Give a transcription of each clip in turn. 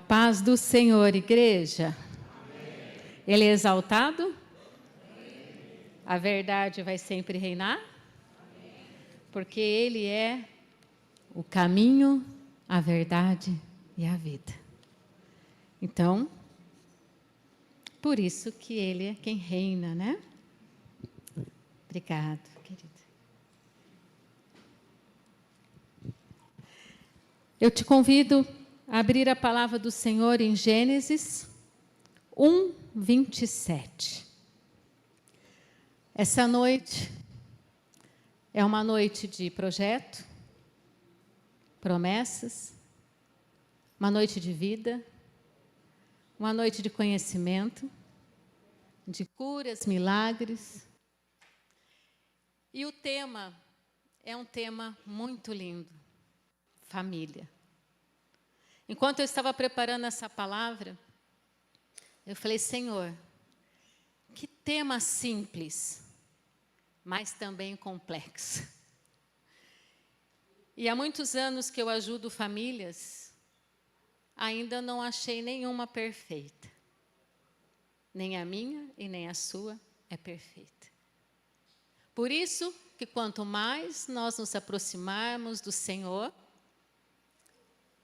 paz do Senhor, igreja. Amém. Ele é exaltado? Amém. A verdade vai sempre reinar? Amém. Porque Ele é o caminho, a verdade e a vida. Então, por isso que Ele é quem reina, né? Obrigado, querida. Eu te convido a abrir a palavra do Senhor em Gênesis 1, 27. Essa noite é uma noite de projeto, promessas, uma noite de vida, uma noite de conhecimento, de curas, milagres. E o tema é um tema muito lindo, família. Enquanto eu estava preparando essa palavra, eu falei, Senhor, que tema simples, mas também complexo. E há muitos anos que eu ajudo famílias, ainda não achei nenhuma perfeita. Nem a minha e nem a sua é perfeita. Por isso que quanto mais nós nos aproximarmos do Senhor,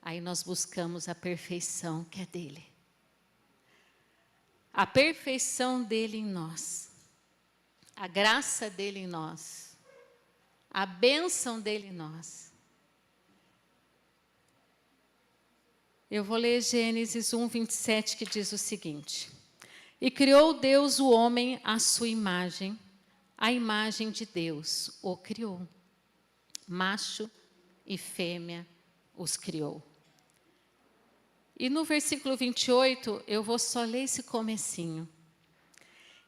aí nós buscamos a perfeição que é dele. A perfeição dele em nós. A graça dele em nós. A bênção dele em nós. Eu vou ler Gênesis 1, 27, que diz o seguinte. E criou Deus o homem à sua imagem, a imagem de Deus o criou. Macho e fêmea os criou. E no versículo 28, eu vou só ler esse comecinho.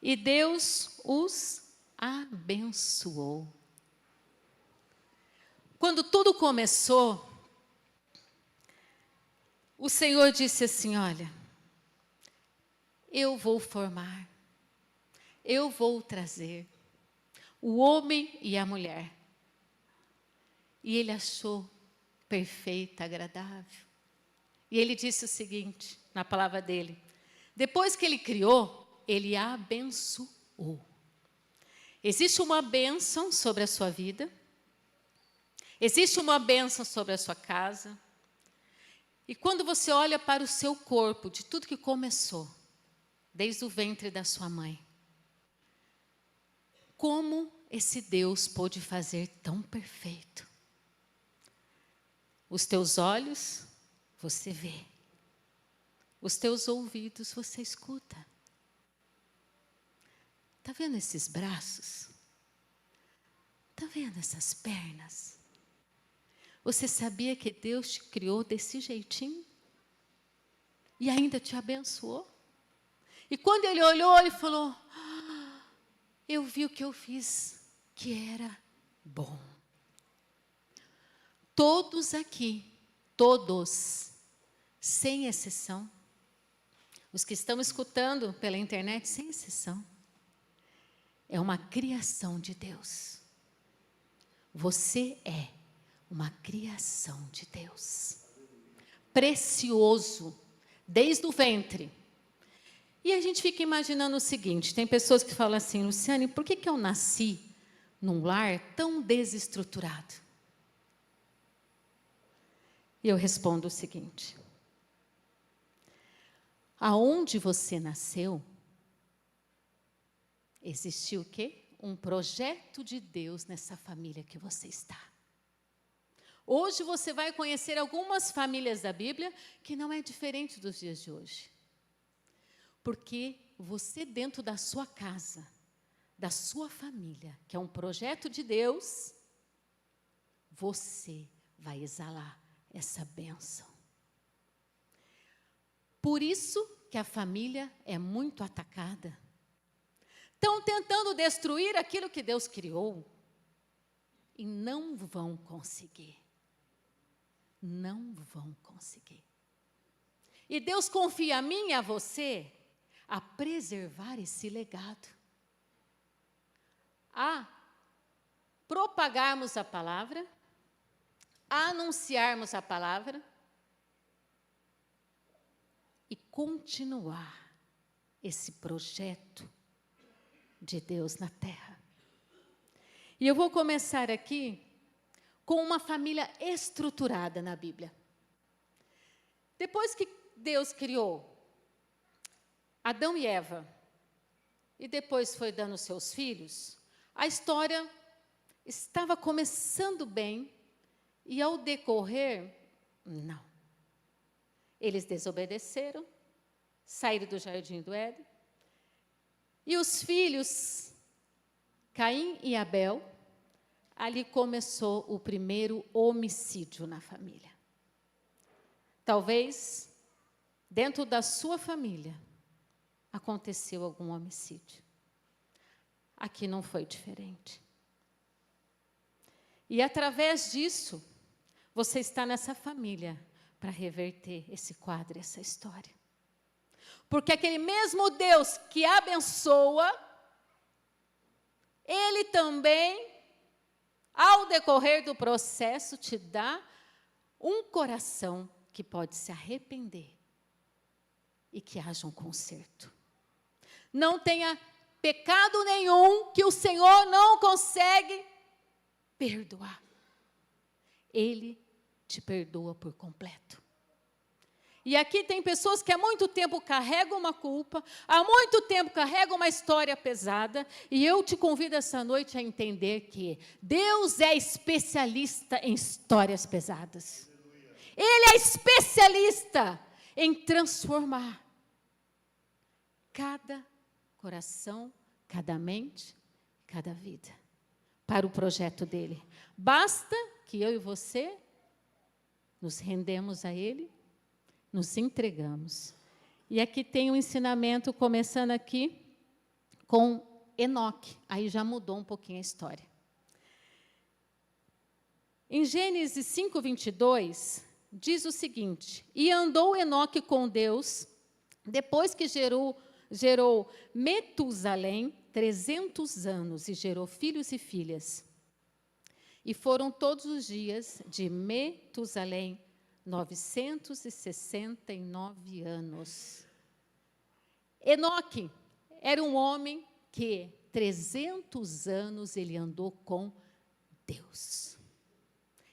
E Deus os abençoou. Quando tudo começou, o Senhor disse assim, olha, eu vou formar, eu vou trazer o homem e a mulher. E ele achou perfeita, agradável. E ele disse o seguinte, na palavra dele, depois que ele criou, ele abençoou. Existe uma bênção sobre a sua vida, existe uma bênção sobre a sua casa, e quando você olha para o seu corpo, de tudo que começou, desde o ventre da sua mãe, como esse Deus pôde fazer tão perfeito? Os teus olhos, você vê. Os teus ouvidos, você escuta. Está vendo esses braços? Está vendo essas pernas? Você sabia que Deus te criou desse jeitinho? E ainda te abençoou? E quando ele olhou, ele falou, eu vi o que eu fiz, que era bom. Todos aqui, todos, sem exceção, os que estão escutando pela internet, sem exceção, é uma criação de Deus. Você é uma criação de Deus. Precioso, desde o ventre. E a gente fica imaginando o seguinte, tem pessoas que falam assim, Luciane, por que eu nasci num lar tão desestruturado? E eu respondo o seguinte, aonde você nasceu, existiu o quê? Um projeto de Deus nessa família que você está. Hoje você vai conhecer algumas famílias da Bíblia que não é diferente dos dias de hoje. Porque você dentro da sua casa, da sua família, que é um projeto de Deus, você vai exalar essa bênção. Por isso que a família é muito atacada. Estão tentando destruir aquilo que Deus criou. E não vão conseguir. Não vão conseguir. E Deus confia a mim e a você a preservar esse legado. A propagarmos a palavra, a anunciarmos a palavra, e continuar esse projeto de Deus na terra. E eu vou começar aqui com uma família estruturada na Bíblia. Depois que Deus criou Adão e Eva, e depois foi dando seus filhos, a história estava começando bem, e ao decorrer, não. Eles desobedeceram, saíram do jardim do Éden, e os filhos, Caim e Abel, ali começou o primeiro homicídio na família. Talvez, dentro da sua família, aconteceu algum homicídio. Aqui não foi diferente. E através disso, você está nessa família para reverter esse quadro, essa história. Porque aquele mesmo Deus que abençoa, Ele também, ao decorrer do processo, te dá um coração que pode se arrepender e que haja um conserto. Não tenha pecado nenhum que o Senhor não consegue perdoar. Ele te perdoa por completo. E aqui tem pessoas que há muito tempo carregam uma culpa, há muito tempo carregam uma história pesada, e eu te convido essa noite a entender que Deus é especialista em histórias pesadas. Ele é especialista em transformar cada coração, cada mente, cada vida, para o projeto dele. Basta que eu e você nos rendemos a ele, nos entregamos. E aqui tem um ensinamento, começando aqui com Enoque. Aí já mudou um pouquinho a história. Em Gênesis 5:22, diz o seguinte: e andou Enoque com Deus, depois que gerou Metusalém 300 anos, e gerou filhos e filhas. E foram todos os dias de Metusalém 969 anos. Enoque era um homem que 300 anos ele andou com Deus.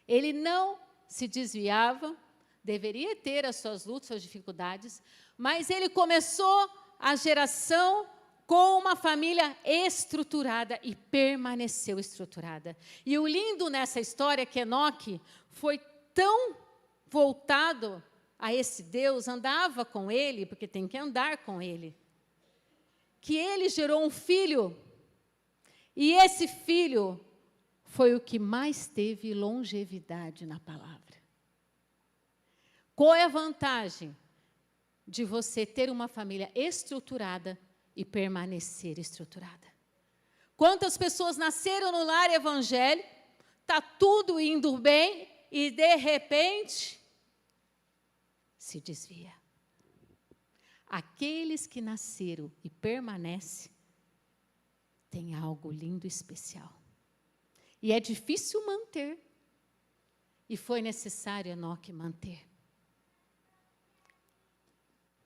Ele não se desviava, deveria ter as suas lutas, suas dificuldades, mas ele começou a geração com uma família estruturada e permaneceu estruturada. E o lindo nessa história é que Enoque foi tão voltado a esse Deus, andava com ele, porque tem que andar com ele, que ele gerou um filho, e esse filho foi o que mais teve longevidade na palavra. Qual é a vantagem de você ter uma família estruturada e permanecer estruturada? Quantas pessoas nasceram no lar evangélico, está tudo indo bem, e de repente se desvia. Aqueles que nasceram e permanecem têm algo lindo e especial. E é difícil manter. E foi necessário Enoque manter.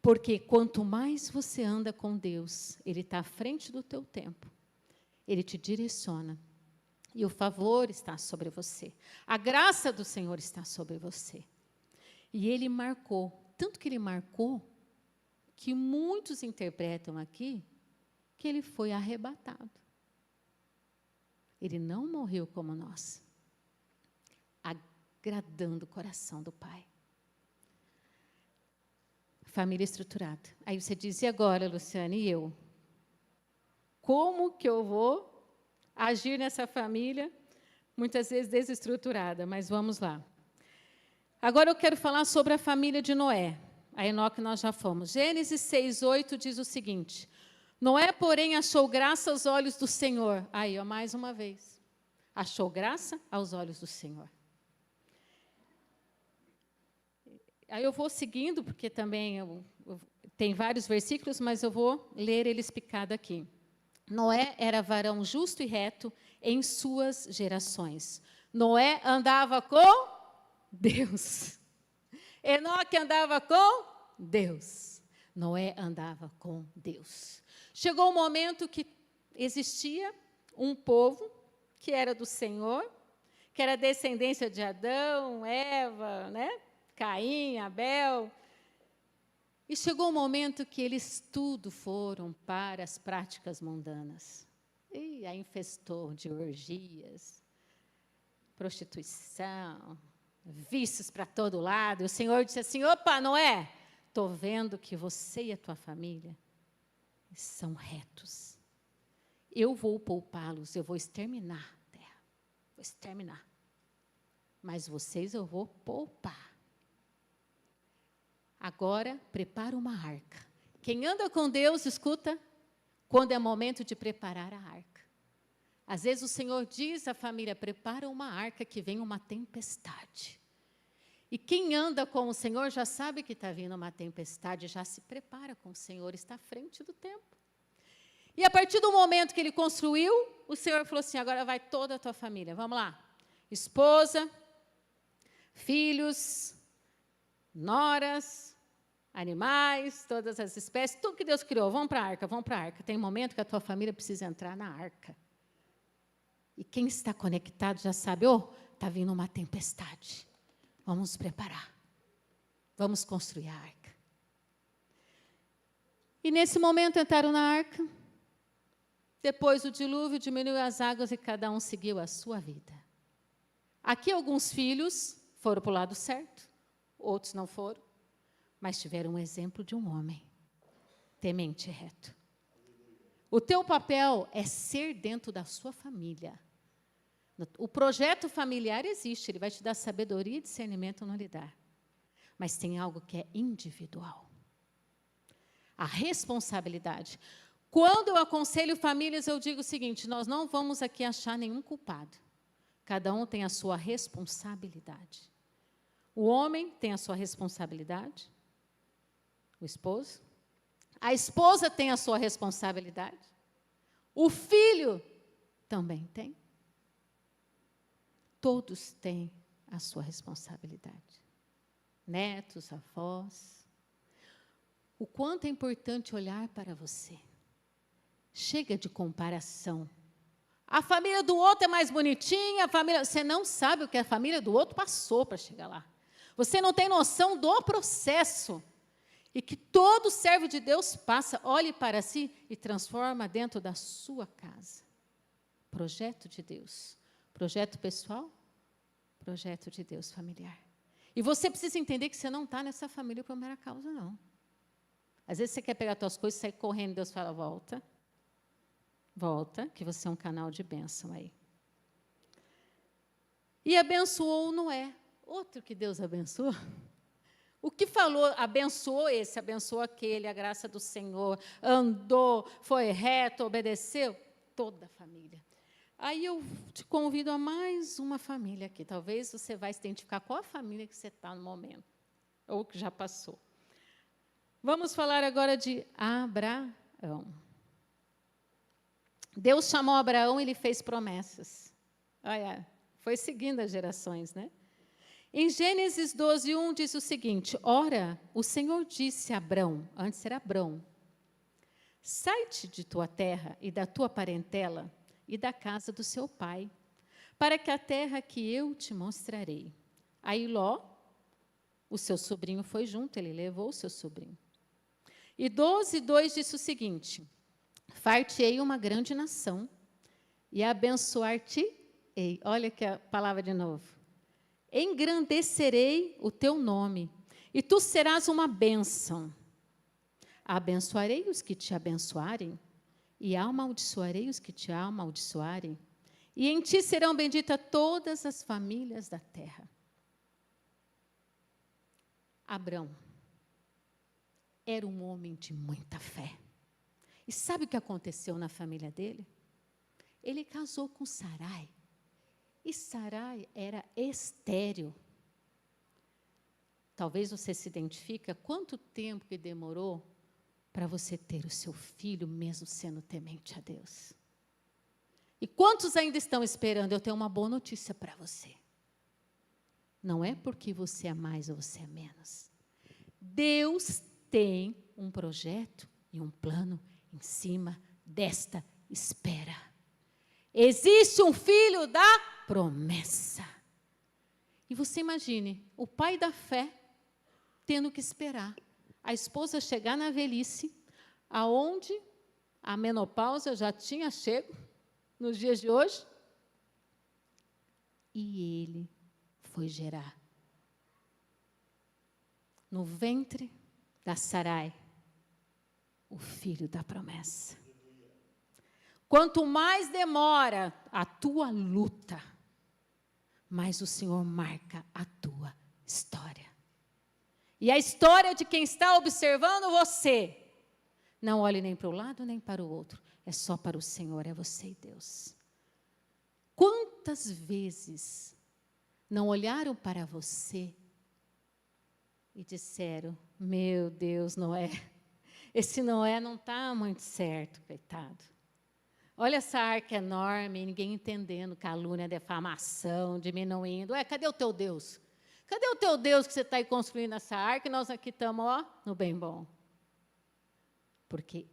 Porque quanto mais você anda com Deus, Ele está à frente do teu tempo. Ele te direciona. E o favor está sobre você. A graça do Senhor está sobre você. E Ele marcou. Tanto que Ele marcou, que muitos interpretam aqui, que Ele foi arrebatado. Ele não morreu como nós. Agradando o coração do Pai. Família estruturada. Aí você diz, e agora, Luciane, e eu? Como que eu vou agir nessa família, muitas vezes desestruturada? Mas vamos lá. Agora eu quero falar sobre a família de Noé. A Enoque nós já fomos. Gênesis 6:8 diz o seguinte: Noé, porém, achou graça aos olhos do Senhor. Aí, ó, mais uma vez. Achou graça aos olhos do Senhor. Aí eu vou seguindo, porque também tem vários versículos, mas eu vou ler ele explicado aqui. Noé era varão justo e reto em suas gerações. Noé andava com Deus. Enoque andava com Deus. Noé andava com Deus. Chegou um momento que existia um povo que era do Senhor, que era descendência de Adão, Eva, né? Caim, Abel. E chegou um momento que eles tudo foram para as práticas mundanas. E aí infestou de orgias, prostituição, vícios para todo lado. E o Senhor disse assim, opa, Noé, estou vendo que você e a tua família são retos. Eu vou poupá-los, eu vou exterminar a terra. Vou exterminar. Mas vocês eu vou poupar. Agora, prepara uma arca. Quem anda com Deus, escuta, quando é momento de preparar a arca. Às vezes o Senhor diz à família, prepara uma arca que vem uma tempestade. E quem anda com o Senhor já sabe que está vindo uma tempestade, já se prepara com o Senhor, está à frente do tempo. E a partir do momento que ele construiu, o Senhor falou assim, agora vai toda a tua família, vamos lá. Esposa, filhos, noras, animais, todas as espécies, tudo que Deus criou, vamos para a arca, vamos para a arca. Tem momento que a tua família precisa entrar na arca. E quem está conectado já sabe, está vindo uma tempestade. Vamos nos preparar. Vamos construir a arca. E nesse momento entraram na arca. Depois o dilúvio diminuiu as águas e cada um seguiu a sua vida. Aqui alguns filhos foram para o lado certo, outros não foram, mas tiveram um exemplo de um homem temente e reto. O teu papel é ser dentro da sua família. O projeto familiar existe, ele vai te dar sabedoria e discernimento no lidar. Mas tem algo que é individual. A responsabilidade. Quando eu aconselho famílias, eu digo o seguinte, nós não vamos aqui achar nenhum culpado. Cada um tem a sua responsabilidade. O homem tem a sua responsabilidade, o esposo. A esposa tem a sua responsabilidade. O filho também tem. Todos têm a sua responsabilidade. Netos, avós. O quanto é importante olhar para você. Chega de comparação. A família do outro é mais bonitinha, você não sabe o que a família do outro passou para chegar lá. Você não tem noção do processo. E que todo servo de Deus passa, olhe para si e transforma dentro da sua casa. Projeto de Deus. Projeto pessoal, projeto de Deus familiar. E você precisa entender que você não está nessa família por mera causa, não. Às vezes você quer pegar as suas coisas, sair correndo, Deus fala, volta. Volta, que você é um canal de bênção aí. E abençoou Noé. Outro que Deus abençoou. O que falou, abençoou esse, abençoou aquele, a graça do Senhor, andou, foi reto, obedeceu, toda a família. Aí eu te convido a mais uma família aqui. Talvez você vai se identificar qual a família que você está no momento, ou que já passou. Vamos falar agora de Abraão. Deus chamou Abraão e ele fez promessas. Olha, foi seguindo as gerações, né? Em Gênesis 12, 1 diz o seguinte, ora, o Senhor disse a Abrão, antes era Abrão, sai-te de tua terra e da tua parentela e da casa do seu pai, para que a terra que eu te mostrarei. Aí Ló, o seu sobrinho foi junto, ele levou o seu sobrinho. E 12, 2 disse o seguinte, far-te-ei uma grande nação e abençoar-te-ei. Olha que a palavra de novo. Engrandecerei o teu nome, e tu serás uma bênção. Abençoarei os que te abençoarem, e amaldiçoarei os que te amaldiçoarem, e em ti serão benditas todas as famílias da terra. Abrão era um homem de muita fé. E sabe o que aconteceu na família dele? Ele casou com Sarai. E Sarai era estéril. Talvez você se identifique, quanto tempo que demorou para você ter o seu filho, mesmo sendo temente a Deus? E quantos ainda estão esperando? Eu tenho uma boa notícia para você. Não é porque você é mais ou você é menos. Deus tem um projeto e um plano em cima desta espera. Existe um filho da promessa. E você imagine, o pai da fé tendo que esperar a esposa chegar na velhice, aonde a menopausa já tinha chego nos dias de hoje, e ele foi gerar no ventre da Sarai o filho da promessa. Quanto mais demora a tua luta, mais o Senhor marca a tua história. E a história de quem está observando você, não olhe nem para o lado nem para o outro, é só para o Senhor, é você e Deus. Quantas vezes não olharam para você e disseram, meu Deus, Noé, esse Noé não está muito certo, coitado. Olha essa arca enorme, ninguém entendendo, calúnia, defamação, diminuindo. Cadê o teu Deus? Cadê o teu Deus que você está aí construindo essa arca e nós aqui estamos, no bem bom? Porque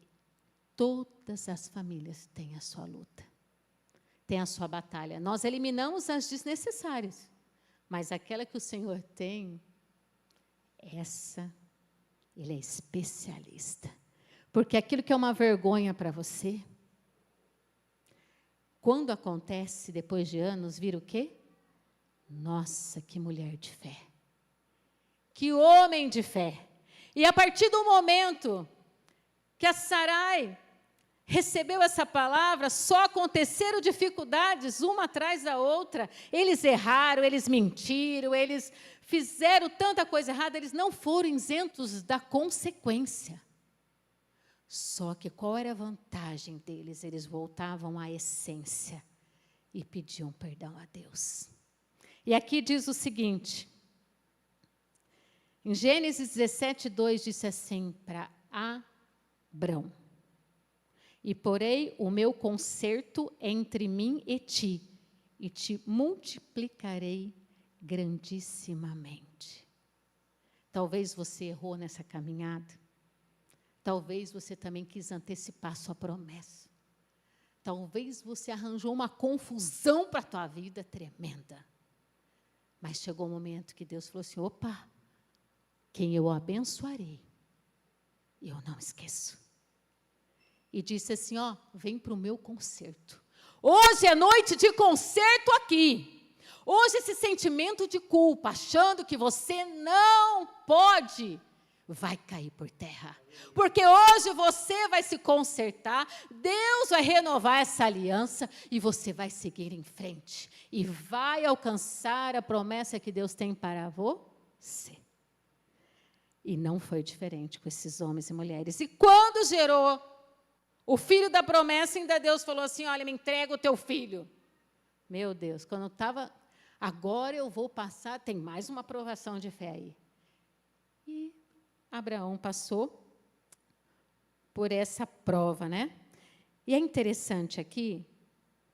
todas as famílias têm a sua luta, têm a sua batalha. Nós eliminamos as desnecessárias, mas aquela que o Senhor tem, essa, Ele é especialista. Porque aquilo que é uma vergonha para você, quando acontece, depois de anos, vira o quê? Nossa, que mulher de fé. Que homem de fé. E a partir do momento que a Sarai recebeu essa palavra, só aconteceram dificuldades, uma atrás da outra. Eles erraram, eles mentiram, eles fizeram tanta coisa errada, eles não foram isentos da consequência. Só que qual era a vantagem deles? Eles voltavam à essência e pediam perdão a Deus. E aqui diz o seguinte, em Gênesis 17:2 disse assim para Abrão, e porei o meu concerto entre mim e te multiplicarei grandissimamente. Talvez você errou nessa caminhada. Talvez você também quis antecipar sua promessa. Talvez você arranjou uma confusão para a tua vida tremenda. Mas chegou o momento que Deus falou assim, opa, quem eu abençoarei, eu não esqueço. E disse assim, vem para o meu concerto. Hoje é noite de concerto aqui. Hoje esse sentimento de culpa, achando que você não pode, vai cair por terra. Porque hoje você vai se consertar, Deus vai renovar essa aliança e você vai seguir em frente. E vai alcançar a promessa que Deus tem para você. E não foi diferente com esses homens e mulheres. E quando gerou o filho da promessa, ainda Deus falou assim, olha, me entrega o teu filho. Meu Deus, quando estava, agora eu vou passar, tem mais uma provação de fé aí. E Abraão passou por essa prova, né? E é interessante aqui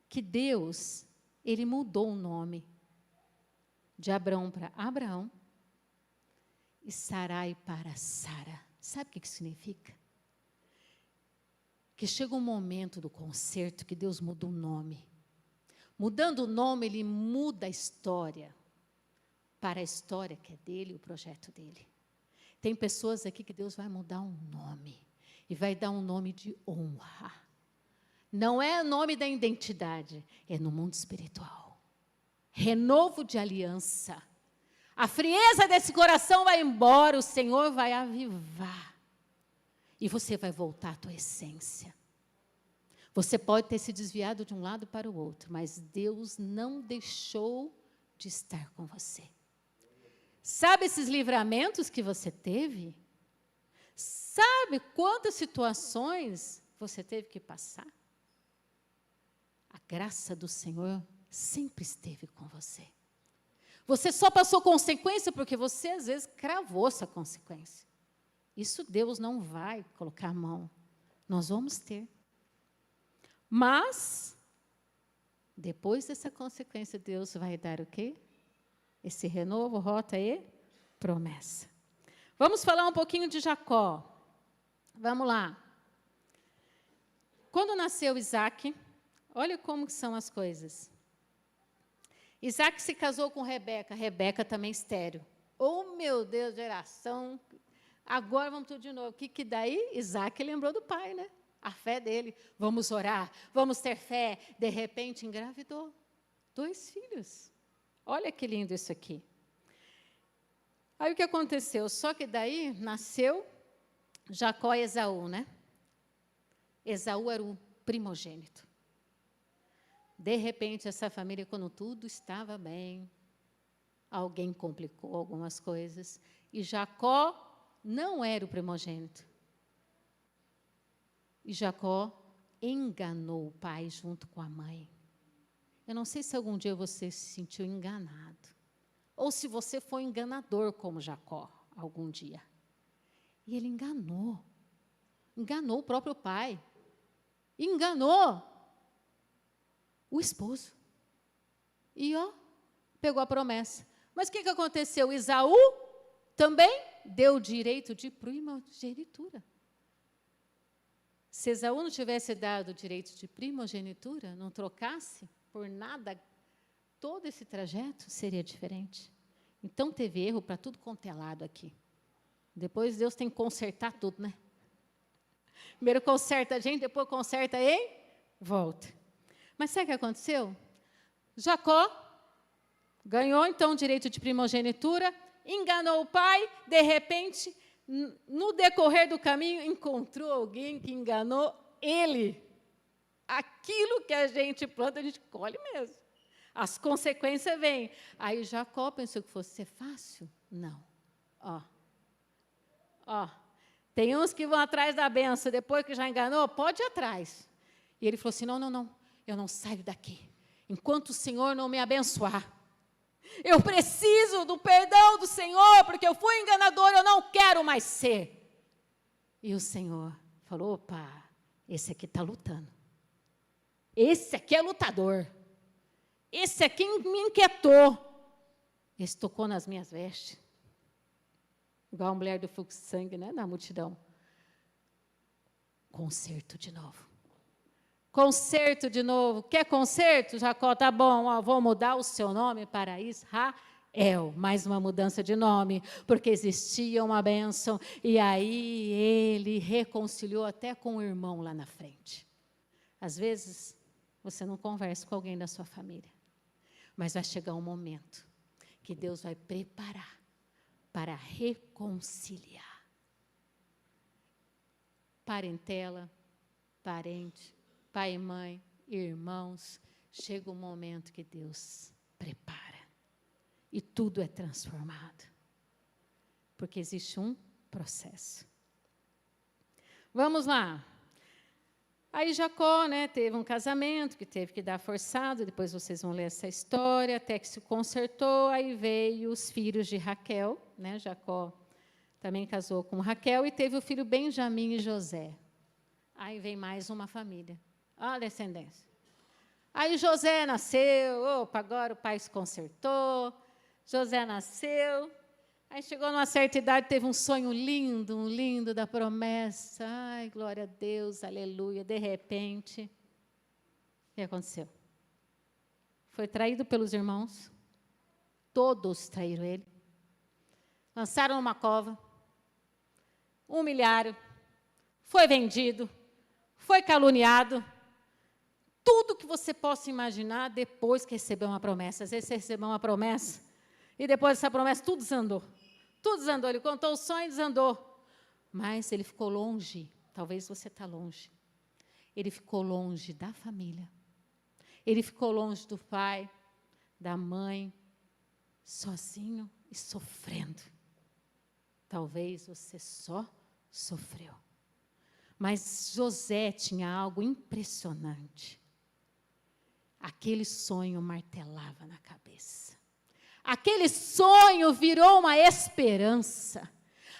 que Deus, Ele mudou o nome de Abraão para Abraão e Sarai para Sara. Sabe o que significa? Que chega um momento do concerto que Deus muda o nome. Mudando o nome, Ele muda a história para a história que é dele, o projeto dele. Tem pessoas aqui que Deus vai mudar um nome e vai dar um nome de honra. Não é o nome da identidade, é no mundo espiritual. Renovo de aliança. A frieza desse coração vai embora, o Senhor vai avivar. E você vai voltar à tua essência. Você pode ter se desviado de um lado para o outro, mas Deus não deixou de estar com você. Sabe esses livramentos que você teve? Sabe quantas situações você teve que passar? A graça do Senhor sempre esteve com você. Você só passou consequência porque você, às vezes, cravou essa consequência. Isso Deus não vai colocar a mão. Nós vamos ter. Mas, depois dessa consequência, Deus vai dar o quê? Esse renovo, rota e promessa. Vamos falar um pouquinho de Jacó. Vamos lá. Quando nasceu Isaac, olha como são as coisas. Isaac se casou com Rebeca, Rebeca também estéril. Oh, meu Deus, geração. Agora vamos tudo de novo. O que daí? Isaac lembrou do pai, né? A fé dele. Vamos orar, vamos ter fé. De repente, engravidou 2 filhos. Olha que lindo isso aqui. Aí o que aconteceu? Só que daí nasceu Jacó e Esaú, né? Esaú era o primogênito. De repente, essa família, quando tudo estava bem, alguém complicou algumas coisas. E Jacó não era o primogênito. E Jacó enganou o pai junto com a mãe. Eu não sei se algum dia você se sentiu enganado. Ou se você foi enganador como Jacó, algum dia. E ele enganou. Enganou o próprio pai. Enganou o esposo. E, pegou a promessa. Mas o que aconteceu? Esaú também deu direito de primogenitura. Se Esaú não tivesse dado o direito de primogenitura, não trocasse por nada, todo esse trajeto seria diferente. Então, teve erro para tudo quanto é lado aqui. Depois, Deus tem que consertar tudo, né? Primeiro conserta a gente, depois conserta em volta. Mas sabe o que aconteceu? Jacó ganhou, então, o direito de primogenitura, enganou o pai, de repente, no decorrer do caminho, encontrou alguém que enganou ele. Aquilo que a gente planta, a gente colhe mesmo. As consequências vêm. Aí Jacó pensou que fosse ser fácil? Não. Tem uns que vão atrás da benção, depois que já enganou, pode ir atrás. E ele falou assim, não, eu não saio daqui, enquanto o Senhor não me abençoar. Eu preciso do perdão do Senhor, porque eu fui enganador, eu não quero mais ser. E o Senhor falou, opa, esse aqui está lutando. Esse aqui é lutador. Esse aqui me inquietou. Esse tocou nas minhas vestes. Igual a mulher do fluxo de sangue, né, na multidão. Conserto de novo. Conserto de novo. Quer conserto? Jacó, tá bom, vou mudar o seu nome para Israel. Mais uma mudança de nome, porque existia uma bênção. E aí ele reconciliou até com o irmão lá na frente. Às vezes, você não conversa com alguém da sua família. Mas vai chegar um momento que Deus vai preparar para reconciliar. Parentela, parente, pai e mãe, irmãos, chega um momento que Deus prepara. E tudo é transformado. Porque existe um processo. Vamos lá. Aí Jacó, né, teve um casamento que teve que dar forçado, depois vocês vão ler essa história, até que se consertou, aí veio os filhos de Raquel, né, Jacó também casou com Raquel e teve o filho Benjamim e José. Aí vem mais uma família, olha a descendência. Aí José nasceu, agora o pai se consertou, José nasceu, aí chegou numa certa idade, teve um sonho lindo da promessa. Ai, glória a Deus, aleluia. De repente, o que aconteceu? Foi traído pelos irmãos. Todos traíram ele. Lançaram numa cova. Humilharam. Foi vendido. Foi caluniado. Tudo que você possa imaginar depois que recebeu uma promessa. Às vezes você recebeu uma promessa e depois dessa promessa tudo desandou. Tudo desandou, ele contou o sonho e desandou. Mas ele ficou longe, talvez você está longe. Ele ficou longe da família. Ele ficou longe do pai, da mãe, sozinho e sofrendo. Talvez você só sofreu. Mas José tinha algo impressionante. Aquele sonho martelava na cabeça. Aquele sonho virou uma esperança.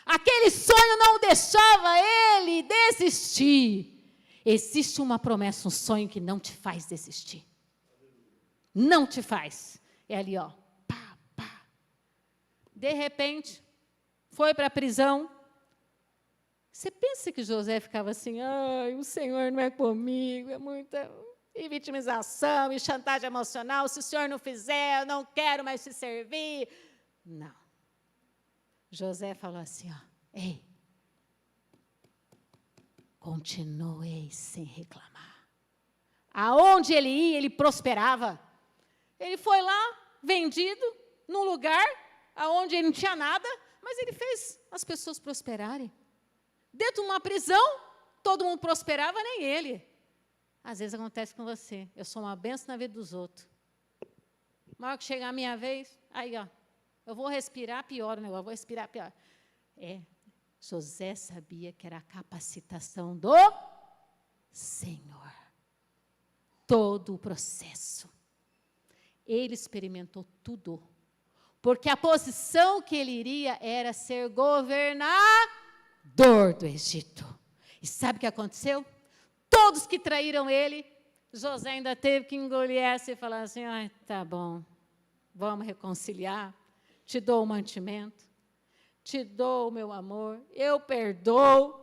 Aquele sonho não deixava ele desistir. Existe uma promessa, um sonho que não te faz desistir. Não te faz. É ali, pá. De repente, foi para a prisão. Você pensa que José ficava assim, ai, o Senhor não é comigo, é muita e vitimização, e chantagem emocional, se o Senhor não fizer, eu não quero mais te servir. Não. José falou assim, ó, ei, continuei sem reclamar. Aonde ele ia, ele prosperava. Ele foi lá, vendido, num lugar onde ele não tinha nada, mas ele fez as pessoas prosperarem. Dentro de uma prisão, todo mundo prosperava, nem ele. Às vezes acontece com você. Eu sou uma bênção na vida dos outros. Na hora que chegar a minha vez, aí, ó, eu vou respirar, pior o negócio, vou respirar, pior. José sabia que era a capacitação do Senhor. Todo o processo. Ele experimentou tudo. Porque a posição que ele iria era ser governador do Egito. E sabe o que aconteceu? Todos que traíram ele, José ainda teve que engolir essa e falar assim, ai, tá bom, vamos reconciliar, te dou o mantimento, te dou o meu amor, eu perdoo.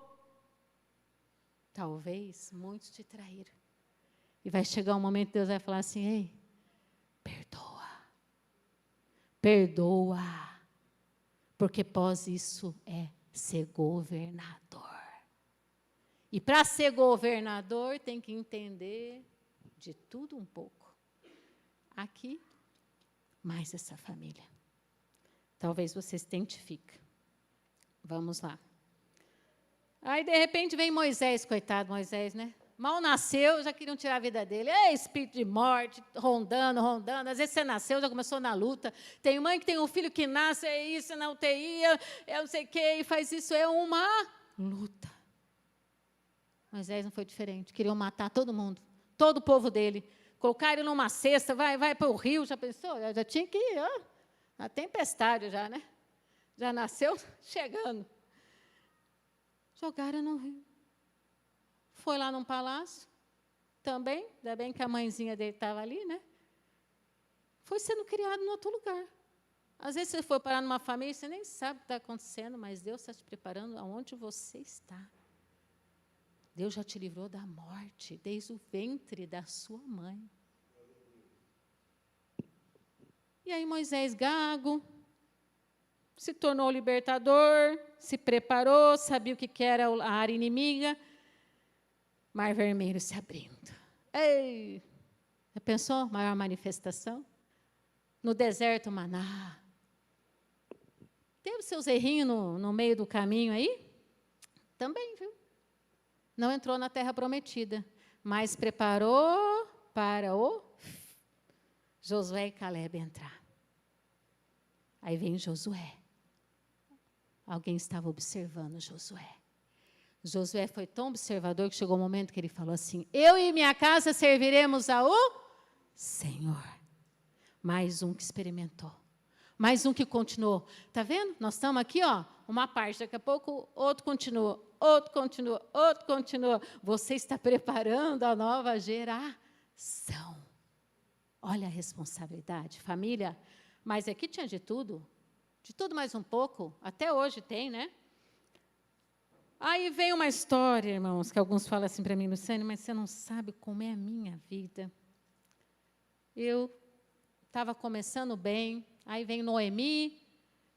Talvez muitos te traíram. E vai chegar um momento que Deus vai falar assim, ei, perdoa, perdoa, porque pós isso é ser governador. E para ser governador tem que entender de tudo um pouco. Aqui, mais essa família. Talvez você se identifique. Vamos lá. Aí, de repente, vem Moisés, coitado Moisés, né? Mal nasceu, já queriam tirar a vida dele. Espírito de morte, rondando, rondando. Às vezes você nasceu, já começou na luta. Tem mãe que tem um filho que nasce, é isso, na UTI, é não sei o quê, e faz isso, é uma luta. Moisés não foi diferente. Queriam matar todo mundo, todo o povo dele. Colocaram ele numa cesta, vai para o rio, já pensou? Já tinha que ir, ó, a tempestade já, né? Já nasceu chegando. Jogaram no rio. Foi lá num palácio, também, ainda bem que a mãezinha dele estava ali, né? Foi sendo criado em outro lugar. Às vezes você foi parar numa família, você nem sabe o que está acontecendo, mas Deus está te preparando aonde você está. Deus já te livrou da morte, desde o ventre da sua mãe. E aí Moisés, gago, se tornou libertador, se preparou, sabia o que era a área inimiga, Mar Vermelho se abrindo. Ei! Já pensou? Maior manifestação? No deserto, maná. Teve seus errinhos no meio do caminho aí? Também, viu? Não entrou na terra prometida, mas preparou para o Josué e Caleb entrar. Aí vem Josué. Alguém estava observando Josué. Josué foi tão observador que chegou um momento que ele falou assim, eu e minha casa serviremos ao Senhor. Mais um que experimentou. Mais um que continuou. Está vendo? Nós estamos aqui, ó, uma parte, daqui a pouco outro continua, outro continua, outro continua. Você está preparando a nova geração. Olha a responsabilidade. Família, mas aqui tinha de tudo mais um pouco. Até hoje tem, né? Aí vem uma história, irmãos, que alguns falam assim para mim, Luciane, mas você não sabe como é a minha vida. Eu estava começando bem, aí vem Noemi,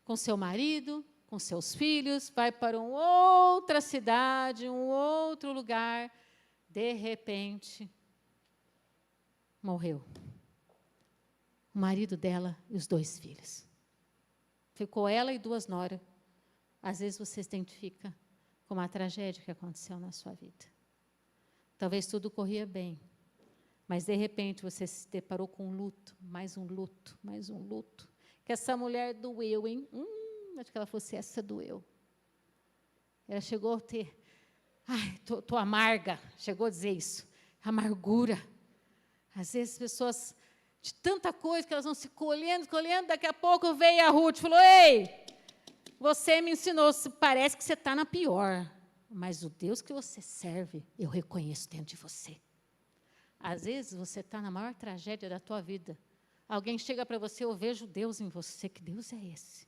com seu marido, com seus filhos, vai para uma outra cidade, um outro lugar, de repente, morreu. O marido dela e os 2 filhos. Ficou ela e 2 noras. Às vezes você se identifica com uma tragédia que aconteceu na sua vida. Talvez tudo corria bem, mas, de repente, você se deparou com um luto, mais um luto, mais um luto. Que essa mulher doeu, hein? Acho que ela fosse essa, doeu. Ela chegou a ter, ai, tô amarga, chegou a dizer isso, amargura. Às vezes, as pessoas, de tanta coisa que elas vão se colhendo, daqui a pouco veio a Ruth e falou, ei, você me ensinou, parece que você está na pior, mas o Deus que você serve, eu reconheço dentro de você. Às vezes, você está na maior tragédia da tua vida. Alguém chega para você, eu vejo Deus em você. Que Deus é esse?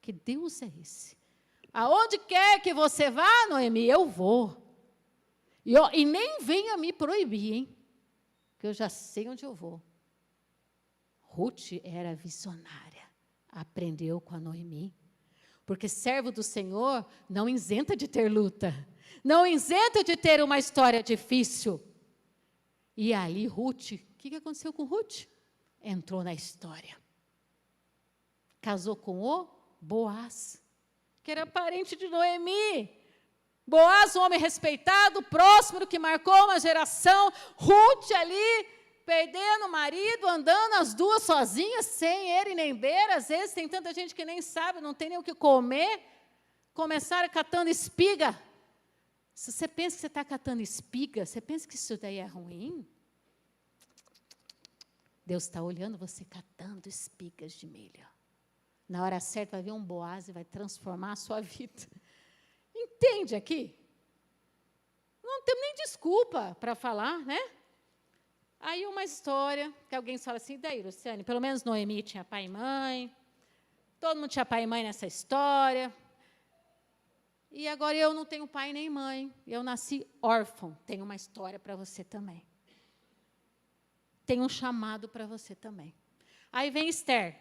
Que Deus é esse? Aonde quer que você vá, Noemi, eu vou. E nem venha me proibir, hein? Que eu já sei onde eu vou. Ruth era visionária. Aprendeu com a Noemi. Porque servo do Senhor não isenta de ter luta. Não isenta de ter uma história difícil. E ali, Ruth, o que aconteceu com Ruth? Entrou na história. Casou com o Boaz, que era parente de Noemi. Boaz, um homem respeitado, próspero, que marcou uma geração. Ruth ali, perdendo o marido, andando as duas sozinhas, sem ele nem beira. Às vezes tem tanta gente que nem sabe, não tem nem o que comer. Começaram catando espiga. Se você pensa que você está catando espiga, você pensa que isso daí é ruim? Deus está olhando você catando espigas de milho. Na hora certa vai vir um Boaz e vai transformar a sua vida. Entende aqui? Não temos nem desculpa para falar, né? Aí uma história, que alguém fala assim, daí, Luciane, pelo menos Noemi tinha pai e mãe, todo mundo tinha pai e mãe nessa história, e agora eu não tenho pai nem mãe, eu nasci órfão. Tem uma história para você também. Tem um chamado para você também. Aí vem Esther.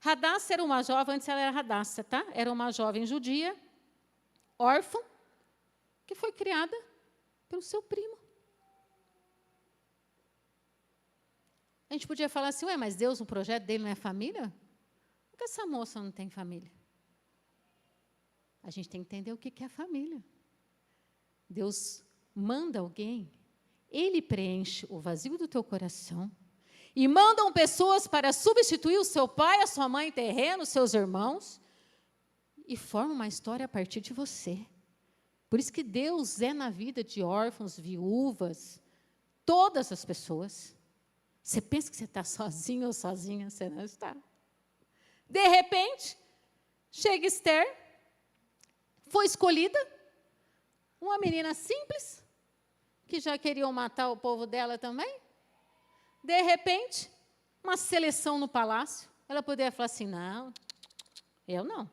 Radassa era uma jovem, antes ela era Radassa, tá? Era uma jovem judia, órfã, que foi criada pelo seu primo. A gente podia falar assim, ué, mas Deus, o projeto dele não é família? Por que essa moça não tem família? A gente tem que entender o que é família. Deus manda alguém, Ele preenche o vazio do teu coração, e mandam pessoas para substituir o seu pai, a sua mãe terreno, os seus irmãos, e formam uma história a partir de você. Por isso que Deus é na vida de órfãos, viúvas, todas as pessoas. Você pensa que você está sozinho ou sozinha, você não está. De repente, chega Esther, foi escolhida, uma menina simples, que já queriam matar o povo dela também. De repente, uma seleção no palácio. Ela poderia falar assim, não, eu não.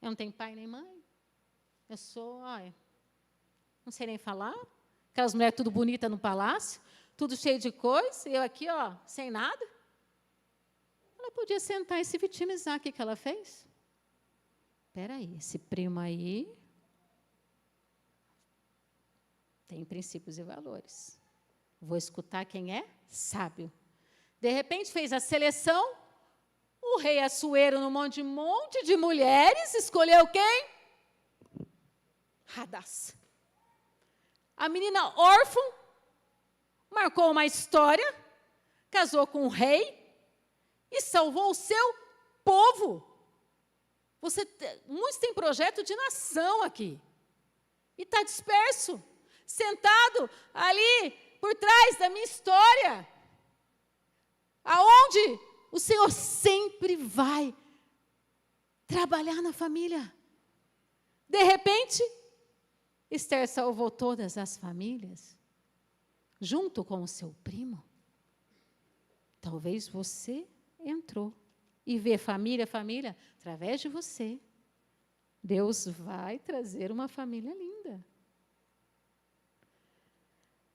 Eu não tenho pai nem mãe. Eu sou, olha, não sei nem falar. Aquelas mulheres tudo bonitas no palácio, tudo cheio de coisa, e eu aqui, ó, sem nada. Ela podia sentar e se vitimizar. O que ela fez? Espera aí, esse primo aí tem princípios e valores. Vou escutar quem é sábio. De repente fez a seleção, o rei Assuero, no monte de mulheres, escolheu quem? Radassa. A menina órfã, marcou uma história, casou com o rei e salvou o seu povo. Muitos têm projeto de nação aqui. E está disperso, sentado ali, por trás da minha história, aonde o Senhor sempre vai trabalhar na família. De repente, Esther salvou todas as famílias, junto com o seu primo. Talvez você entrou e vê família, através de você. Deus vai trazer uma família linda.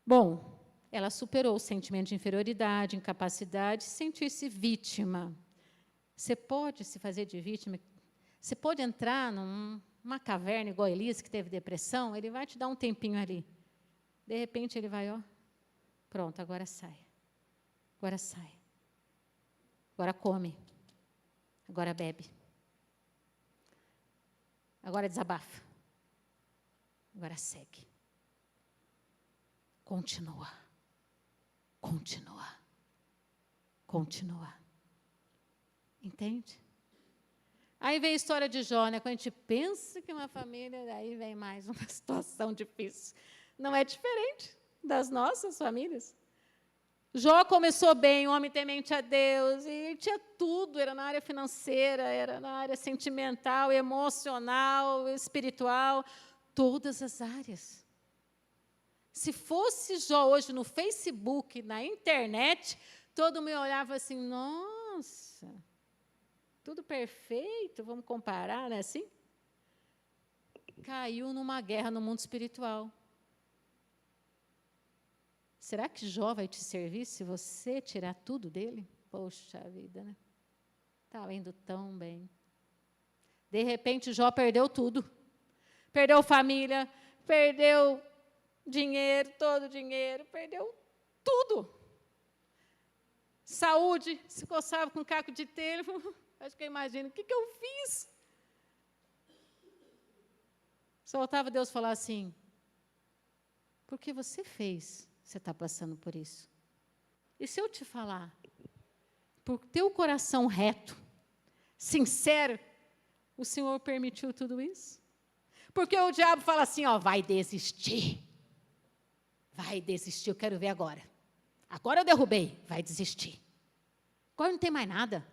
Bom, ela superou o sentimento de inferioridade, incapacidade, sentir-se vítima. Você pode se fazer de vítima, você pode entrar numa caverna igual a Elias, que teve depressão, ele vai te dar um tempinho ali. De repente ele vai, ó, pronto, agora sai. Agora sai. Agora come. Agora bebe. Agora desabafa. Agora segue. Continua. Continua. Continua. Entende? Aí vem a história de Jó, né? Quando a gente pensa que uma família, aí vem mais uma situação difícil. Não é diferente das nossas famílias. Jó começou bem, um homem temente a Deus, e tinha tudo, era na área financeira, era na área sentimental, emocional, espiritual, todas as áreas. Se fosse Jó hoje no Facebook, na internet, todo mundo olhava assim, nossa, tudo perfeito, vamos comparar, não é assim? Caiu numa guerra no mundo espiritual. Será que Jó vai te servir se você tirar tudo dele? Poxa vida, né? Estava indo tão bem. De repente, Jó perdeu tudo. Perdeu família, perdeu dinheiro, todo o dinheiro, perdeu tudo. Saúde, se coçava com um caco de telha. Acho que eu imagino, o que eu fiz? Só faltava Deus falar assim, porque você fez, você está passando por isso. E se eu te falar, por teu coração reto, sincero, o Senhor permitiu tudo isso? Porque o diabo fala assim, ó, vai desistir. Vai desistir, eu quero ver agora. Agora eu derrubei, vai desistir. Agora não tem mais nada.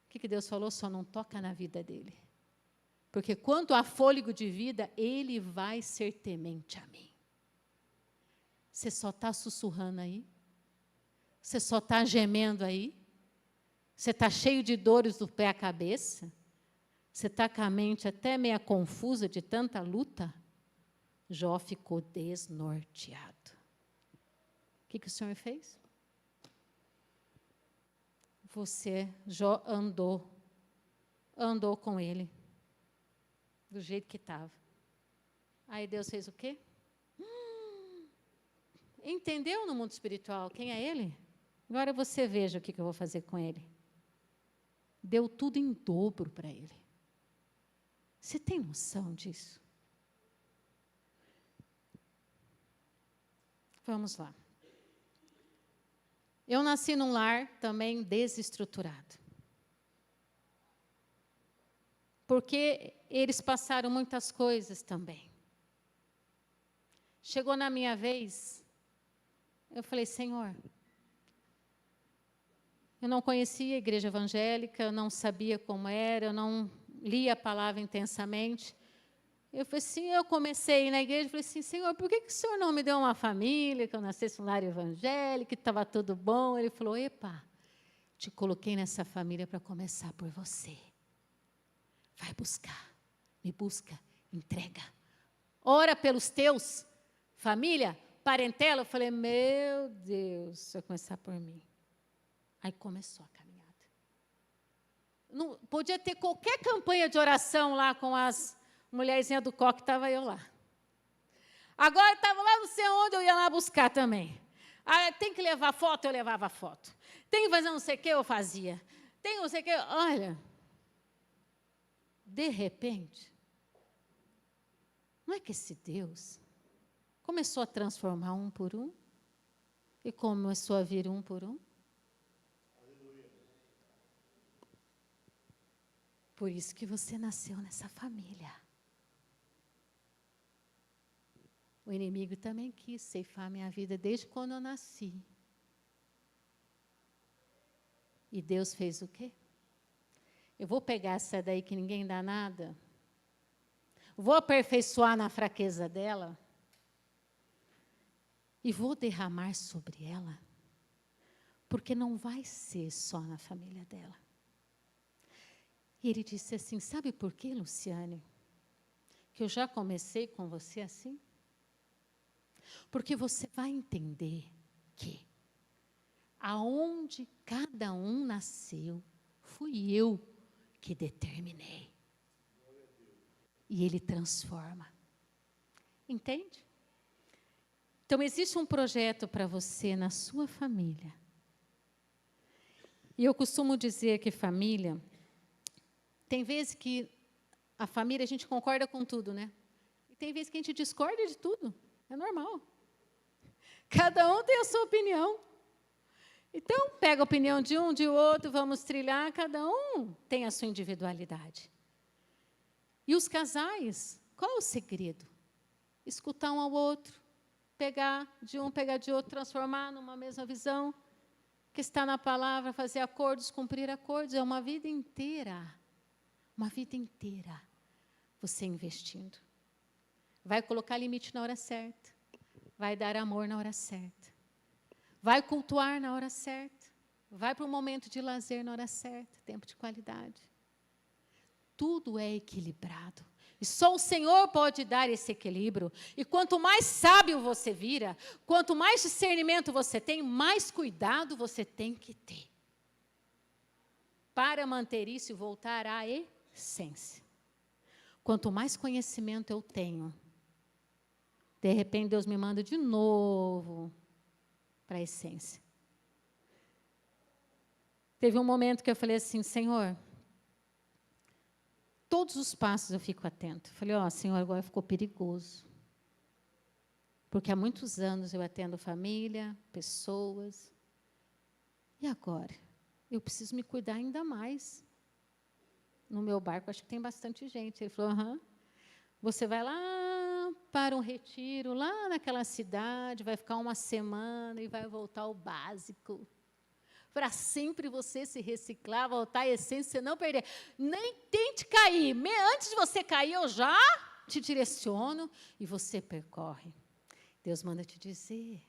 O que Deus falou? Só não toca na vida dele. Porque quanto a fôlego de vida, ele vai ser temente a mim. Você só está sussurrando aí? Você só está gemendo aí? Você está cheio de dores do pé à cabeça? Você está com a mente até meia confusa de tanta luta? Jó ficou desnorteado. O que o Senhor fez? Jó andou com ele, do jeito que estava. Aí Deus fez o quê? Entendeu no mundo espiritual quem é ele? Agora você veja o que eu vou fazer com ele. Deu tudo em dobro para ele. Você tem noção disso? Vamos lá. Eu nasci num lar também desestruturado. Porque eles passaram muitas coisas também. Chegou na minha vez, eu falei, Senhor, eu não conhecia a igreja evangélica, eu não sabia como era, eu não lia a palavra intensamente. Eu falei assim, eu comecei a ir na igreja, falei assim, Senhor, por que o Senhor não me deu uma família, que eu nascesse num lar evangélico, que estava tudo bom? Ele falou, epa, te coloquei nessa família para começar por você. Vai buscar, me busca, entrega. Ora pelos teus, família, parentela. Eu falei, meu Deus, vai começar por mim. Aí começou a caminhada. Não, podia ter qualquer campanha de oração lá com as mulherzinhas do coque, estava eu lá. Agora estava lá, não sei onde, eu ia lá buscar também. Ah, tem que levar foto, eu levava foto. Tem que fazer não sei o que, eu fazia. Tem não sei o que, olha. De repente, não é que esse Deus começou a transformar um por um? E começou a vir um por um? Por isso que você nasceu nessa família. O inimigo também quis ceifar minha vida desde quando eu nasci. E Deus fez o quê? Eu vou pegar essa daí que ninguém dá nada, vou aperfeiçoar na fraqueza dela e vou derramar sobre ela, porque não vai ser só na família dela. E ele disse assim, sabe por quê, Luciane? Que eu já comecei com você assim? Porque você vai entender que aonde cada um nasceu, fui eu que determinei. E ele transforma. Entende? Então, existe um projeto para você na sua família. E eu costumo dizer que família, tem vezes que a família a gente concorda com tudo, né? E tem vezes que a gente discorda de tudo. É normal. Cada um tem a sua opinião. Então, pega a opinião de um, de outro, vamos trilhar, cada um tem a sua individualidade. E os casais, qual é o segredo? Escutar um ao outro, pegar de um, pegar de outro, transformar numa mesma visão, que está na palavra, fazer acordos, cumprir acordos, é uma vida inteira, você investindo. Vai colocar limite na hora certa, vai dar amor na hora certa, vai cultuar na hora certa. Vai para um momento de lazer na hora certa, tempo de qualidade. Tudo é equilibrado. E só o Senhor pode dar esse equilíbrio. E quanto mais sábio você vira, quanto mais discernimento você tem, mais cuidado você tem que ter. Para manter isso e voltar à essência. Quanto mais conhecimento eu tenho, de repente Deus me manda de novo para a essência. Teve um momento que eu falei assim, Senhor, todos os passos eu fico atento. Falei, Senhor, agora ficou perigoso. Porque há muitos anos eu atendo família, pessoas. E agora? Eu preciso me cuidar ainda mais. No meu barco, acho que tem bastante gente. Ele falou, você vai lá para um retiro, lá naquela cidade, vai ficar uma semana e vai voltar ao básico. Para sempre você se reciclar, voltar à essência, não perder. Nem tente cair. Antes de você cair, eu já te direciono e você percorre. Deus manda te dizer,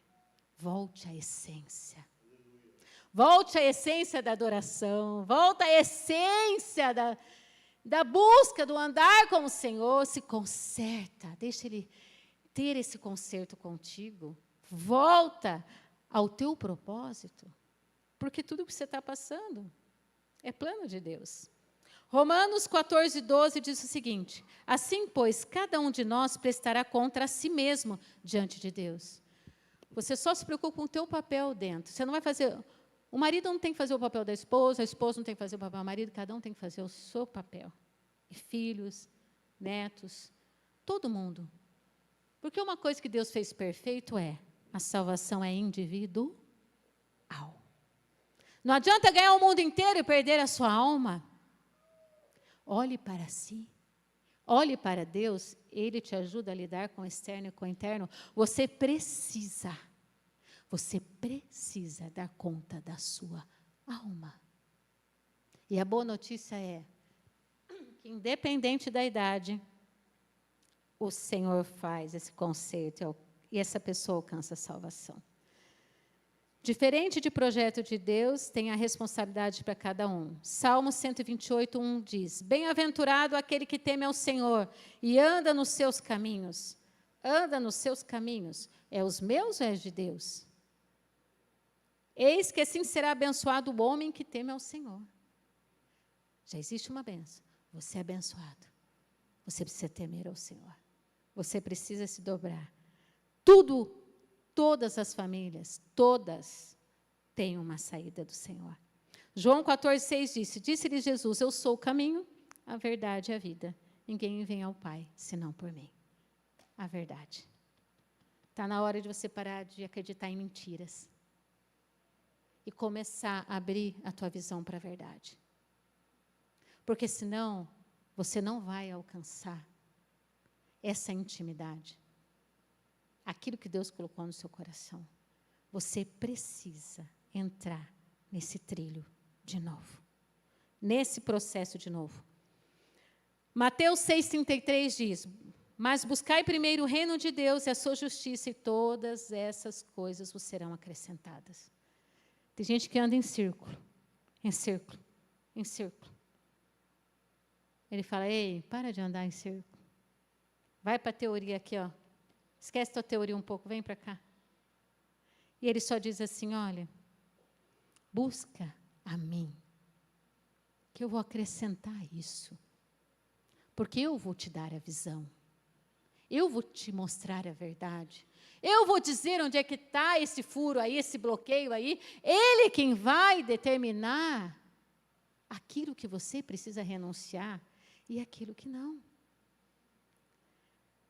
volte à essência. Volte à essência da adoração, volte à essência da busca, do andar com o Senhor, se conserta, deixa Ele ter esse conserto contigo. Volta ao teu propósito. Porque tudo que você está passando é plano de Deus. Romanos 14, 12 diz o seguinte, assim, pois, cada um de nós prestará conta a si mesmo diante de Deus. Você só se preocupa com o teu papel dentro. Você não vai fazer... O marido não tem que fazer o papel da esposa, a esposa não tem que fazer o papel do marido, cada um tem que fazer o seu papel. E filhos, netos, todo mundo. Porque uma coisa que Deus fez perfeito a salvação é individual. Não adianta ganhar o mundo inteiro e perder a sua alma. Olhe para si. Olhe para Deus. Ele te ajuda a lidar com o externo e com o interno. Você precisa dar conta da sua alma. E a boa notícia é que, independente da idade, o Senhor faz esse conserto e essa pessoa alcança a salvação. Diferente de projeto de Deus, tem a responsabilidade para cada um. Salmo 128, 1 diz, bem-aventurado aquele que teme ao Senhor e anda nos seus caminhos. Anda nos seus caminhos. É os meus ou é de Deus? Eis que assim será abençoado o homem que teme ao Senhor. Já existe uma bênção. Você é abençoado. Você precisa temer ao Senhor. Você precisa se dobrar. Todas as famílias, todas, têm uma saída do Senhor. João 14, 6 disse-lhe Jesus, eu sou o caminho, a verdade e a vida. Ninguém vem ao Pai, senão por mim. A verdade. Está na hora de você parar de acreditar em mentiras. E começar a abrir a tua visão para a verdade. Porque senão, você não vai alcançar essa intimidade. Aquilo que Deus colocou no seu coração. Você precisa entrar nesse trilho de novo. Nesse processo de novo. Mateus 6,33 diz, mas buscai primeiro o reino de Deus e a sua justiça e todas essas coisas vos serão acrescentadas. Tem gente que anda em círculo, em círculo, em círculo. Ele fala, ei, para de andar em círculo. Vai para a teoria aqui, ó. Esquece tua teoria um pouco, vem para cá. E ele só diz assim, olha, busca a mim, que eu vou acrescentar isso. Porque eu vou te dar a visão. Eu vou te mostrar a verdade. Eu vou dizer onde é que está esse furo aí, esse bloqueio aí. Ele quem vai determinar aquilo que você precisa renunciar e aquilo que não.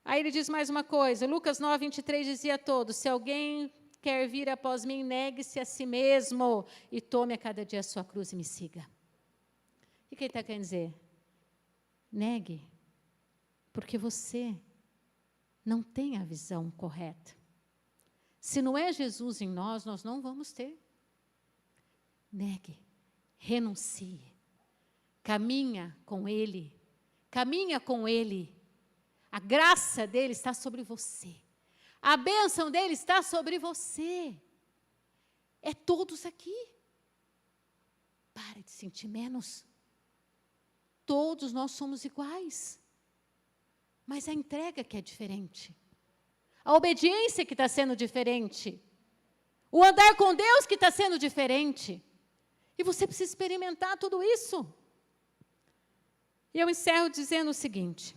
Aí ele diz mais uma coisa, Lucas 9, 23 dizia a todos, se alguém quer vir após mim, negue-se a si mesmo e tome a cada dia a sua cruz e me siga. O que ele está querendo dizer? Negue, porque você não tem a visão correta. Se não é Jesus em nós, nós não vamos ter. Negue, renuncie, caminha com Ele, caminha com Ele. A graça dele está sobre você. A bênção dele está sobre você. É todos aqui. Para de sentir menos. Todos nós somos iguais. Mas a entrega que é diferente. A obediência que está sendo diferente. O andar com Deus que está sendo diferente. E você precisa experimentar tudo isso. E eu encerro dizendo o seguinte.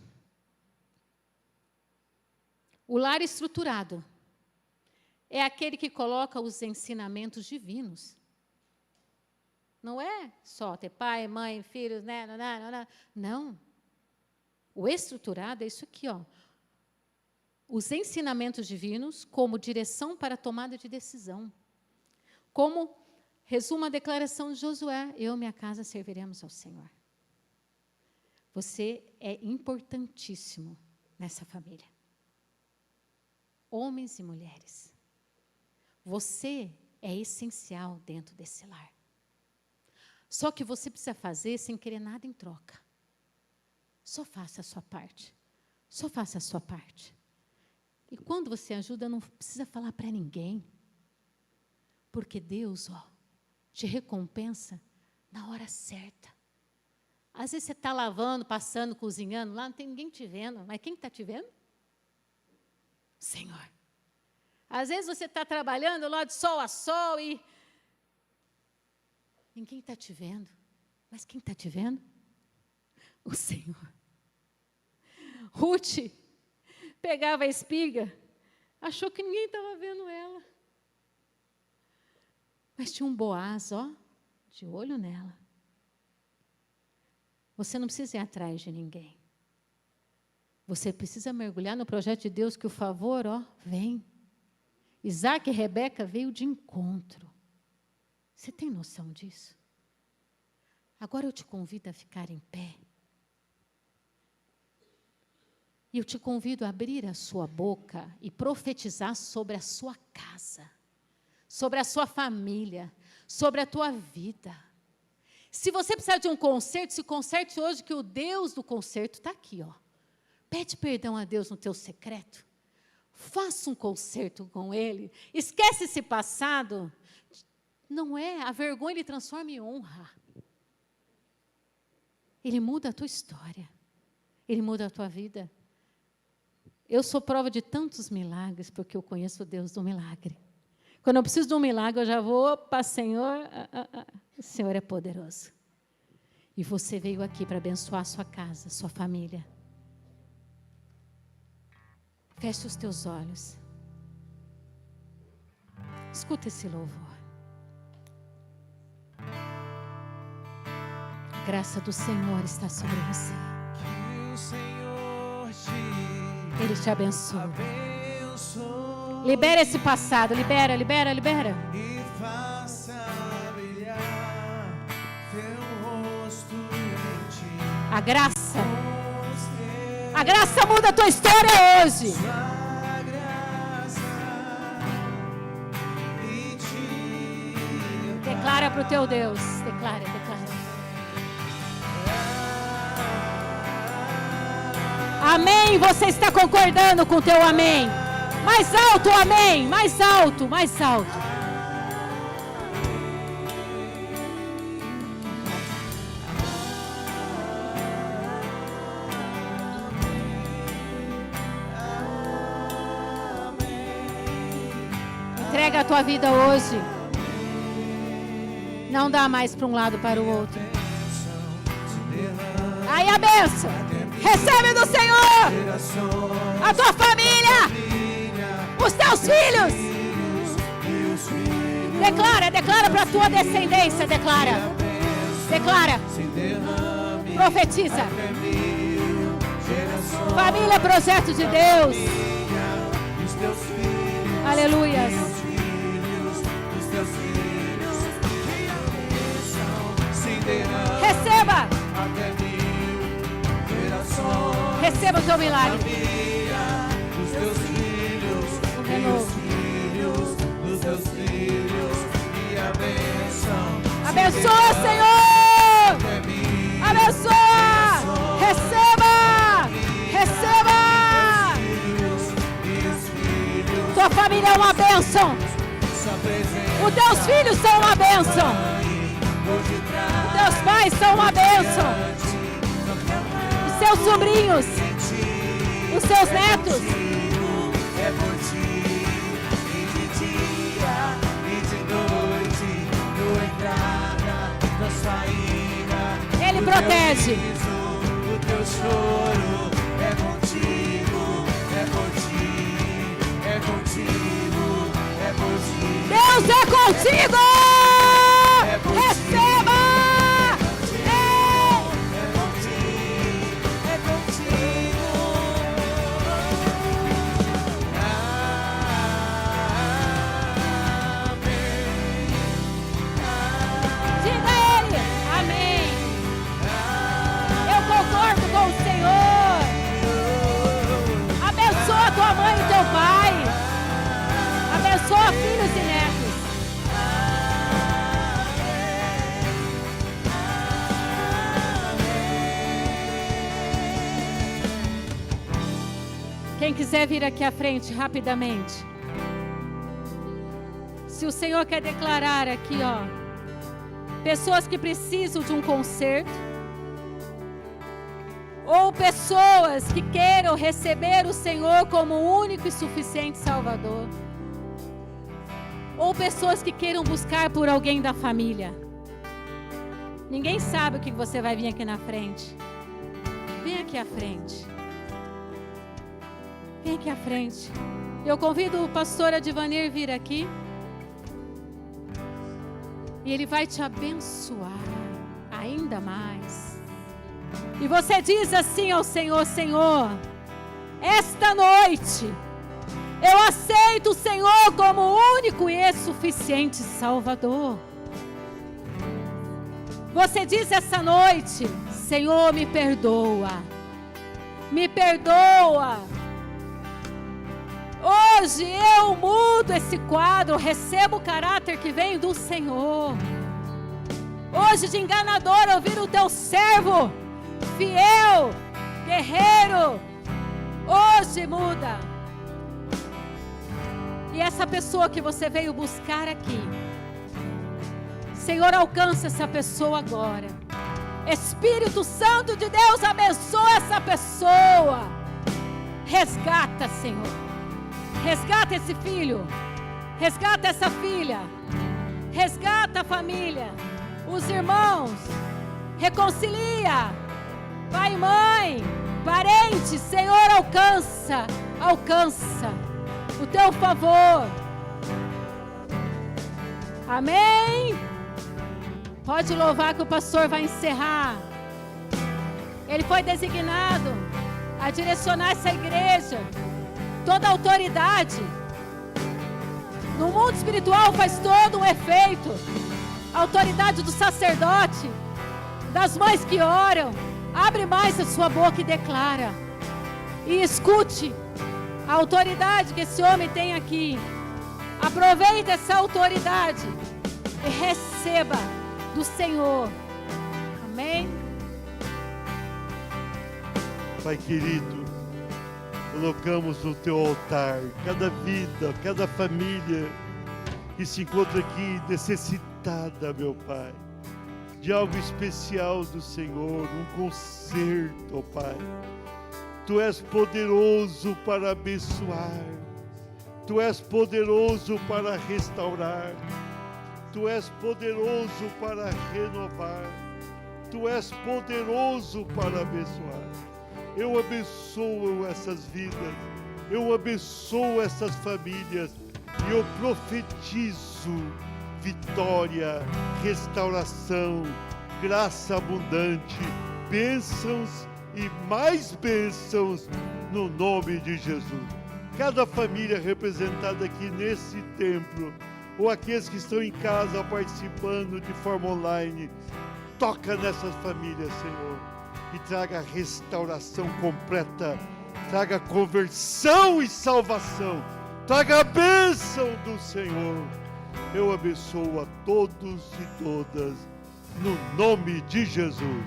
O lar estruturado é aquele que coloca os ensinamentos divinos. Não é só ter pai, mãe, filhos, né? Não. O estruturado é isso aqui, ó. Os ensinamentos divinos como direção para a tomada de decisão. Como resumo a declaração de Josué, eu e minha casa serviremos ao Senhor. Você é importantíssimo nessa família. Homens e mulheres. Você é essencial dentro desse lar. Só que você precisa fazer sem querer nada em troca. Só faça a sua parte. Só faça a sua parte. E quando você ajuda, não precisa falar para ninguém. Porque Deus, te recompensa na hora certa. Às vezes você está lavando, passando, cozinhando, lá não tem ninguém te vendo. Mas quem está te vendo? Senhor. Às vezes você está trabalhando lá de sol a sol e ninguém está te vendo. Mas quem está te vendo? O Senhor. Ruth pegava a espiga, achou que ninguém estava vendo ela. Mas tinha um Boaz, de olho nela. Você não precisa ir atrás de ninguém. Você precisa mergulhar no projeto de Deus, que o favor, vem. Isaac e Rebeca veio de encontro. Você tem noção disso? Agora eu te convido a ficar em pé. E eu te convido a abrir a sua boca e profetizar sobre a sua casa, sobre a sua família, sobre a tua vida. Se você precisar de um conserto, se conserte hoje, que o Deus do conserto está aqui, Pede perdão a Deus no teu secreto. Faça um conserto com Ele. Esquece esse passado. Não é, a vergonha Ele transforma em honra. Ele muda a tua história. Ele muda a tua vida. Eu sou prova de tantos milagres, porque eu conheço o Deus do milagre. Quando eu preciso de um milagre, eu já vou, opa, Senhor, o Senhor é poderoso. E você veio aqui para abençoar a sua casa, a sua família. Feche os teus olhos. Escuta esse louvor. A graça do Senhor está sobre você. Que o Senhor te Ele te abençoe. abençoe. Libera esse passado. Libera. E faça brilhar teu rosto em ti. A graça muda a tua história hoje. Sua graça e te Declara para o teu Deus. Declara. Amém. Você está concordando com o teu amém? Mais alto, amém. Mais alto. Entrega a tua vida hoje. Não dá mais para um lado para o outro. Aí a bênção. Recebe do Senhor a tua família, os teus filhos. Declara para a tua descendência. Declara. Profetiza. Família, projeto de Deus. Aleluia. Receba. Receba o teu milagre. Dos teus filhos, dos teus filhos, e a bênção. Abençoa, Senhor. Abençoa. Receba. Tua família é uma bênção. Os teus filhos são uma bênção. Por detrás seus pais são uma bênção. Os seus sobrinhos, os seus netos. É por ti, e de dia e de noite, no entrada, na saída. Ele protege. O teu choro é contigo, é por ti, é contigo, é por ti. Deus é contigo! É por ti. Receba! É contigo, é contigo. Diga a Ele, amém. Eu concordo com o Senhor. Abençoa tua mãe e teu pai. Abençoa filhos e netos. Quem quiser vir aqui à frente rapidamente. Se o Senhor quer declarar aqui, ó, pessoas que precisam de um conserto, ou pessoas que queiram receber o Senhor como o único e suficiente Salvador, ou pessoas que queiram buscar por alguém da família. Ninguém sabe o que você vai vir aqui na frente. Vem aqui à frente. Vem aqui à frente. Eu convido o pastor Adivanir vir aqui. E ele vai te abençoar ainda mais. E você diz assim ao Senhor: Senhor, esta noite eu aceito o Senhor como o único e suficiente Salvador. Você diz essa noite: Senhor, me perdoa. Me perdoa. Hoje eu mudo esse quadro, recebo o caráter que vem do Senhor. Hoje de enganador eu viro o teu servo, fiel, guerreiro. Hoje muda. E essa pessoa que você veio buscar aqui, Senhor, alcança essa pessoa agora. Espírito Santo de Deus, abençoa essa pessoa. Resgata, Senhor. Resgata esse filho, resgata essa filha, resgata a família, os irmãos, reconcilia, pai e mãe, parentes, Senhor, alcança o teu favor. Amém? Pode louvar que o pastor vai encerrar. Ele foi designado a direcionar essa igreja. Toda autoridade no mundo espiritual faz todo um efeito. A autoridade do sacerdote, das mães que oram. Abre mais a sua boca e declara. E escute a autoridade que esse homem tem aqui. Aproveite essa autoridade e receba do Senhor. Amém? Pai querido, colocamos no teu altar cada vida, cada família que se encontra aqui necessitada, meu Pai, de algo especial do Senhor, um conserto, ó Pai. Tu és poderoso para abençoar, Tu és poderoso para restaurar, Tu és poderoso para renovar, Tu és poderoso para abençoar. Eu abençoo essas vidas, eu abençoo essas famílias e eu profetizo vitória, restauração, graça abundante, bênçãos e mais bênçãos no nome de Jesus. Cada família representada aqui nesse templo, ou aqueles que estão em casa participando de forma online, toca nessas famílias, Senhor. E traga restauração completa, traga conversão e salvação, traga a bênção do Senhor. Eu abençoo a todos e todas, no nome de Jesus.